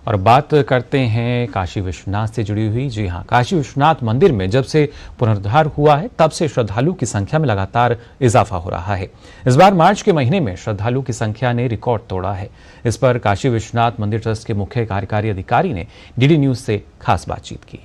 और बात करते हैं काशी विश्वनाथ से जुड़ी हुई। जी हां, काशी विश्वनाथ मंदिर में जब से पुनरुद्धार हुआ है तब से श्रद्धालु की संख्या में लगातार इजाफा हो रहा है। इस बार मार्च के महीने में श्रद्धालु की संख्या ने रिकॉर्ड तोड़ा है। इस पर काशी विश्वनाथ मंदिर ट्रस्ट के मुख्य कार्यकारी अधिकारी ने डीडी न्यूज से खास बातचीत की।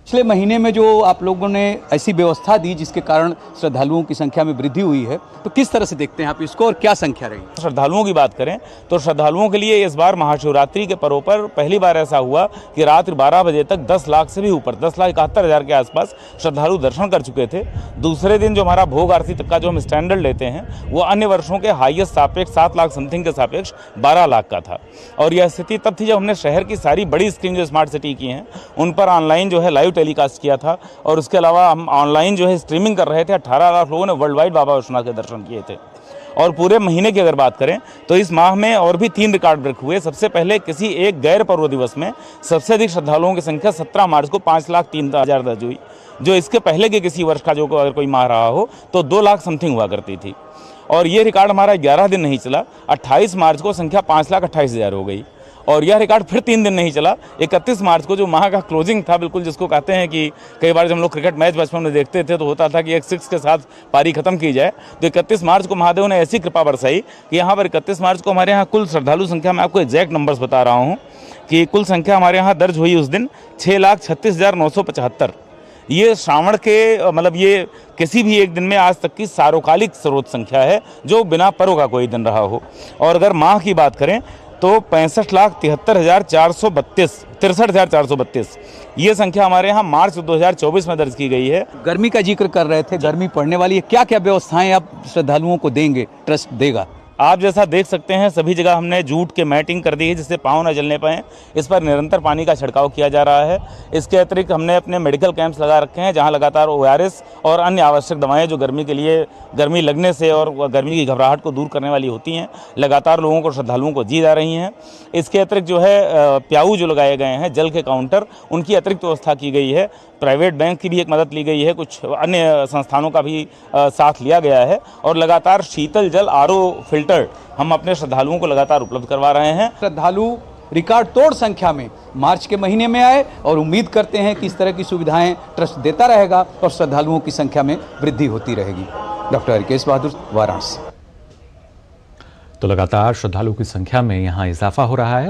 पिछले महीने में जो आप लोगों ने ऐसी व्यवस्था दी जिसके कारण श्रद्धालुओं की संख्या में वृद्धि हुई है, तो किस तरह से देखते हैं आप इसको और क्या संख्या रही? श्रद्धालुओं की बात करें तो श्रद्धालुओं के लिए इस बार महाशिवरात्रि के पर्व पर पहली बार ऐसा हुआ कि रात्रि 12 बजे तक 10 लाख से भी ऊपर 10,71,000 के आसपास श्रद्धालु दर्शन कर चुके थे। दूसरे दिन जो हमारा भोग आरती तक का जो हम स्टैंडर्ड लेते हैं वो अन्य वर्षों के हाईएस्ट सापेक्ष 7 लाख समथिंग के सापेक्ष 12 लाख का था। और यह स्थिति तब थी जब हमने शहर की सारी बड़ी स्क्रीन जो स्मार्ट सिटी की हैं उन पर ऑनलाइन जो है लाइव टेलीकास्ट किया था और उसके अलावा हम ऑनलाइन जो है स्ट्रीमिंग कर रहे थे। 18 लाख लोगों ने वर्ल्ड वाइड बाबा विश्वनाथ के दर्शन किए थे। और पूरे महीने की अगर बात करें तो इस माह में और भी 3 रिकॉर्ड ब्रेक हुए। सबसे पहले किसी एक गैर पर्व दिवस में सबसे अधिक श्रद्धालुओं की संख्या 17 मार्च को 5,03,000 दर्ज हुई, जो इसके पहले के किसी वर्ष का जो अगर कोई माह रहा हो तो 2 लाख समथिंग हुआ करती थी। और ये रिकॉर्ड हमारा 11 दिन नहीं चला। 28 मार्च को संख्या 5,28,000 हो गई और यह रिकॉर्ड फिर 3 दिन नहीं चला। 31 मार्च को जो माह का क्लोजिंग था, बिल्कुल जिसको कहते हैं कि कई बार जब हम लोग क्रिकेट मैच बचपन में देखते थे तो होता था कि एक 6 के साथ पारी खत्म की जाए, तो 31 मार्च को महादेव ने ऐसी कृपा बरसाई कि यहाँ पर 31 मार्च को हमारे यहाँ कुल श्रद्धालु संख्या, मैं आपको एग्जैक्ट नंबर्स बता रहा हूँ कि कुल संख्या हमारे यहाँ दर्ज हुई उस दिन 6,36,975। ये श्रावण के मतलब ये किसी भी एक दिन में आज तक की सार्वकालिक सर्वोच्च संख्या है जो बिना पर्व का कोई दिन रहा हो। और अगर माह की बात करें तो 65,73,432 ये संख्या हमारे यहाँ मार्च 2024 में दर्ज की गई है। गर्मी का जिक्र कर रहे थे, गर्मी पड़ने वाली है, क्या क्या व्यवस्थाएं आप श्रद्धालुओं को देंगे, ट्रस्ट देगा? आप जैसा देख सकते हैं सभी जगह हमने जूट के मैटिंग कर दी है जिससे पाँव न जलने पाएँ। इस पर निरंतर पानी का छिड़काव किया जा रहा है। इसके अतिरिक्त हमने अपने मेडिकल कैंप्स लगा रखे हैं जहां लगातार ORS और अन्य आवश्यक दवाएं जो गर्मी के लिए, गर्मी लगने से और गर्मी की घबराहट को दूर करने वाली होती हैं, लगातार लोगों को, श्रद्धालुओं को दी जा रही हैं। इसके अतिरिक्त जो है प्याऊ जो लगाए गए हैं, जल के काउंटर, उनकी अतिरिक्त व्यवस्था की गई है। प्राइवेट बैंक की भी एक मदद ली गई है, कुछ अन्य संस्थानों का भी साथ लिया गया है और लगातार शीतल जल RO फिल्टर हम अपने श्रद्धालुओं को लगातार उपलब्ध करवा रहे हैं। श्रद्धालु रिकॉर्ड तोड़ संख्या में मार्च के महीने में आए और उम्मीद करते हैं कि इस तरह की सुविधाएं ट्रस्ट देता रहेगा और श्रद्धालुओं की संख्या में वृद्धि होती रहेगी। डॉक्टर हरकेश बहादुर, वाराणसी। तो लगातार श्रद्धालुओं की संख्या में यहाँ इजाफा हो रहा है।